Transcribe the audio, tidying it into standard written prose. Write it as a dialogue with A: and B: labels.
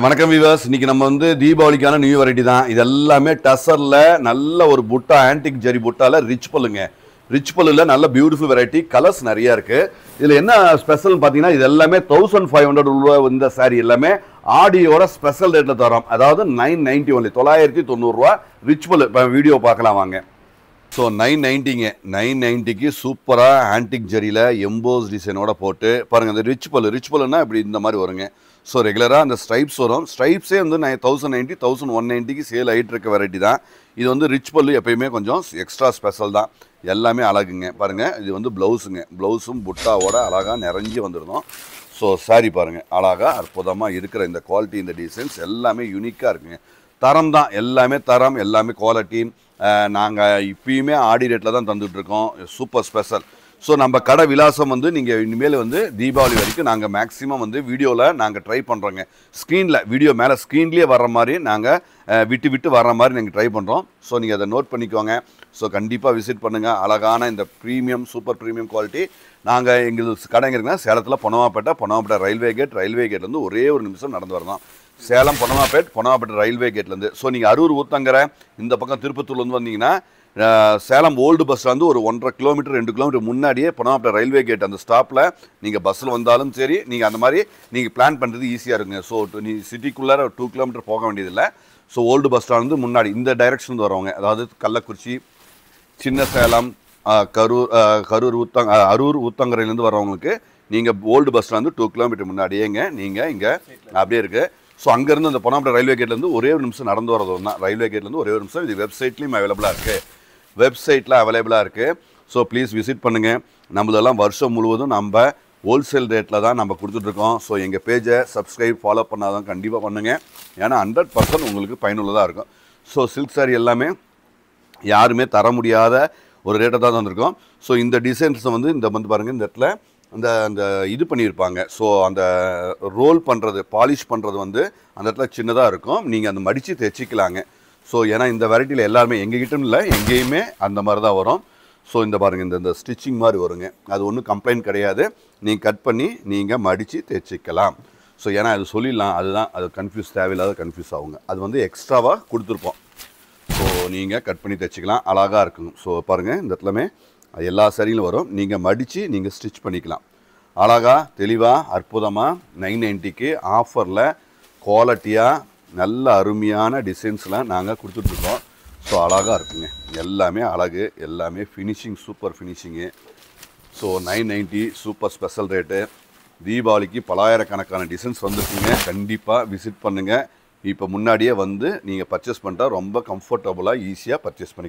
A: வணக்கம் வீவர்ஸ். இன்னைக்கு நம்ம வந்து தீபாவளிக்கான நியூ வெரைட்டி தான். இது எல்லாமே டசர்ல நல்ல ஒரு புட்டா ஆன்டிக் ஜரி புட்டால ரிச் பல்லுங்க. ரிச் பல்லுல நல்ல பியூட்டிஃபுல் வெரைட்டி, கலர்ஸ் நிறைய இருக்கு. இதுல என்ன ஸ்பெஷல் பாத்தீங்கன்னா, இது எல்லாமே 1500 ரூபாய் இந்த சாரி எல்லாமே ஆடியோட ஸ்பெஷல் ரேட்ல தரோம். அதாவது 990 ஒன்லி, 990 ரூபாய் ரிச் பல்லு. இப்போ வீடியோ பார்க்கலாம் வாங்க. ஸோ 990ங்க, 990க்கு சூப்பராக ஆன்டிக் ஜரியில் எம்போஸ் டிசைனோட போட்டு பாருங்கள். அந்த ரிச் பல்லுன்னா இப்படி இந்த மாதிரி வருங்க. ஸோ ரெகுலராக அந்த ஸ்ட்ரைப்ஸ் வரும். ஸ்ட்ரைப்ஸே வந்து 1090 1190க்கு சேல் ஆகிட்டு இருக்க வெரைட்டி தான். இது வந்து ரிச் பல்லு எப்பயுமே கொஞ்சம் எக்ஸ்ட்ரா ஸ்பெஷல் தான். எல்லாமே அழகுங்க. பாருங்கள், இது வந்து ப்ளவுஸுங்க. ப்ளவுஸும் புட்டாவோட அழகாக நிறைஞ்சி வந்துருந்தோம். ஸோ சாரி பாருங்கள், அழகாக அற்புதமாக இருக்கிற இந்த குவாலிட்டி, இந்த டிசைன்ஸ் எல்லாமே யூனிக்காக இருக்குங்க. தரம் தான், எல்லாமே தரம், எல்லாமே குவாலிட்டி. நாங்கள் இப்பயுமே ஆடி ரேட்டில் தான் தந்துட்டுருக்கோம். Super special. ஸோ நம்ம கடை விலாசம் வந்து நீங்கள் இனிமேல் வந்து தீபாவளி வரைக்கும் நாங்கள் மேக்ஸிமம் வந்து வீடியோவில் நாங்கள் ட்ரை பண்ணுறோங்க. ஸ்க்ரீனில் வீடியோ மேலே ஸ்க்ரீன்லேயே வர்ற மாதிரி நாங்கள் விட்டு வர்ற மாதிரி நாங்கள் ட்ரை பண்ணுறோம். ஸோ நீங்கள் அதை நோட் பண்ணிக்கோங்க. ஸோ கண்டிப்பாக விசிட் பண்ணுங்கள். அழகான இந்த ப்ரீமியம், சூப்பர் ப்ரீமியம் குவாலிட்டி. நாங்கள் எங்களுக்கு கடை எங்கே இருக்குன்னா, சேலத்தில் பொன்னமாப்பேட்டை ரயில்வே கேட்லேருந்து ஒரே ஒரு நிமிஷம் நடந்து வரணும். சேலம் பொன்னமாப்பேட்டை ரயில்வே கேட்லேருந்து. ஸோ நீங்கள் அரூர் ஊத்தங்கரை இந்த பக்கம் திருப்பத்தூர்லேருந்து வந்தீங்கன்னா, சேலம் ஓல்டு பஸ் ஸ்டாண்டு ஒரு 1.5 கிலோமீட்டர் 2 கிலோமீட்டர் முன்னாடியே பொன்னமாப்பேட்டை ரயில்வே கேட் அந்த ஸ்டாப்பில் நீங்கள் பஸ்ஸில் வந்தாலும் சரி, நீங்கள் அந்த மாதிரி நீங்கள் பிளான் பண்ணுறது ஈஸியாக இருக்குங்க. ஸோ நீ சிட்டிக்குள்ளே 2 கிலோமீட்டர் போக வேண்டியதில்லை. ஸோ ஓல்டு பஸ் ஸ்டாண்டு முன்னாடி இந்த டைரக்ஷன் வரவங்க, அதாவது கள்ளக்குறிச்சி, சின்ன சேலம், அரூர் ஊத்தங்கரையிலேருந்து வரவங்களுக்கு நீங்கள் ஓல்டு பஸ் ஸ்டாண்டு 2 கிலோமீட்டர் முன்னாடியேங்க நீங்கள் இங்கே அப்படியே இருக்குது. ஸோ அங்கேருந்து அந்த பொன்னமாப்பேட்டை ரயில்வே கேட்லேருந்து ஒரே ஒரு நிமிஷம் நடந்து வரது தான். ரயில்வே கேட்லேருந்து ஒரே ஒரு நிமிஷம். இது வெப்சைட்லேயும் அவைலபிளாக இருக்குது. ஸோ ப்ளீஸ் விசிட் பண்ணுங்கள். நம்மளெல்லாம் வருஷம் முழுவதும் நம்ம ஹோல்சேல் ரேட்டில் தான் நம்ம கொடுத்துட்ருக்கோம். ஸோ எங்கள் பேஜை சப்ஸ்கிரைப், ஃபாலோ பண்ணாதான் கண்டிப்பாக பண்ணுங்கள். ஏன்னா 100% உங்களுக்கு பயனுள்ளதாக இருக்கும். ஸோ சில்க் சாரி எல்லாமே யாருமே தர முடியாத ஒரு ரேட்டை தான் தந்திருக்கோம். ஸோ இந்த டிசைன்ஸை வந்து இந்த வந்து பாருங்கள், இந்த இடத்துல அந்த இது பண்ணியிருப்பாங்க. ஸோ அந்த ரோல் பண்ணுறது, பாலிஷ் பண்ணுறது வந்து அந்த இடத்துல சின்னதாக இருக்கும். நீங்கள் அந்த மடித்து தைச்சிக்கலாங்க. ஸோ ஏன்னா இந்த வெரைட்டியில் எல்லாருமே எங்ககிட்டும் இல்லை, எங்கேயுமே அந்த மாதிரி தான் வரும். ஸோ இந்த பாருங்கள், இந்த ஸ்டிச்சிங் மாதிரி வருங்க. அது ஒன்றும் கம்ப்ளைண்ட் கிடையாது. நீங்கள் கட் பண்ணி நீங்கள் மடித்து தைச்சிக்கலாம். ஸோ ஏன்னா அது சொல்லிடலாம், அதுதான் அது தேவையில்லாத கன்ஃபியூஸ் ஆகுங்க. அது வந்து எக்ஸ்ட்ராவாக கொடுத்துருப்போம். ஸோ நீங்கள் கட் பண்ணி தைச்சிக்கலாம், அழகாக இருக்குங்க. ஸோ பாருங்கள், இந்த இடத்துலமே எல்லா சரியிலும் வரும். நீங்கள் மடித்து நீங்கள் ஸ்டிச் பண்ணிக்கலாம். அழகாக தெளிவாக அற்புதமாக 990க்கு ஆஃபரில் குவாலிட்டியாக நல்ல அருமையான டிசைன்ஸ்லாம் நாங்கள் கொடுத்துட்ருக்கோம். ஸோ அழகாக இருக்குங்க. எல்லாமே அழகு, எல்லாமே finishing, super finishing. So 990 super special rate. தீபாவளிக்கு பலாயிரக்கணக்கான டிசைன்ஸ் வந்துருக்குங்க. கண்டிப்பாக விசிட் பண்ணுங்கள். இப்போ முன்னாடியே வந்து நீங்கள் பர்ச்சேஸ் பண்ணிட்டா ரொம்ப கம்ஃபர்டபுளாக ஈஸியாக பர்ச்சேஸ் பண்ணிக்கலாம்.